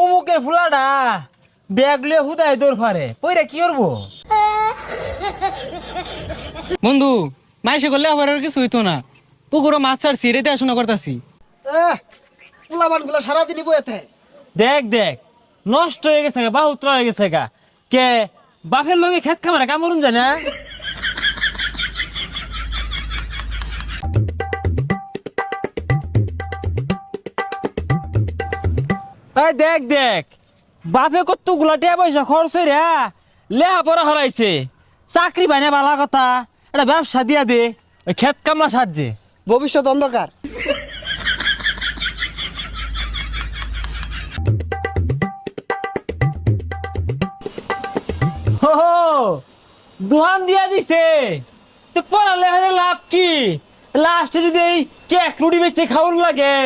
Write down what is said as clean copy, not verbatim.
অমুকের ফুলাটা ব্যাগ লিয়ে হুদায় দৌড় ফারে পইরা কি করবো? বন্ধু মাইসে করলে আবার আর কিছু হইতো না। পুকুরও মাছ ছাড়ছি, রেতে আসনা করতাছি। পোলাবান গুলো সারাদিনই বইতে। দেখ দেখ নষ্ট হয়ে গেছে গা, বাহুত্র হয়ে গেছে গা। কে বাপের লগে খেত খামারে কামড়ুন যায় না? এই দেখ দেখ বাপে কত গুলা টিয়া পয়সা খরচ রে লেহা পড়া হরাইছে, চাকরি পাই না বালা কথা, এটা ব্যবসা দিয়া দে ওই খেত কামলা সাহায্যে। ভবিষ্যৎ অন্ধকার। হো হো, দোহান দিয়া দিছে তো পড়ালে লাভ কি? লাস্টে যদি এই কেক রুটি বেচে খাওয়ার লাগে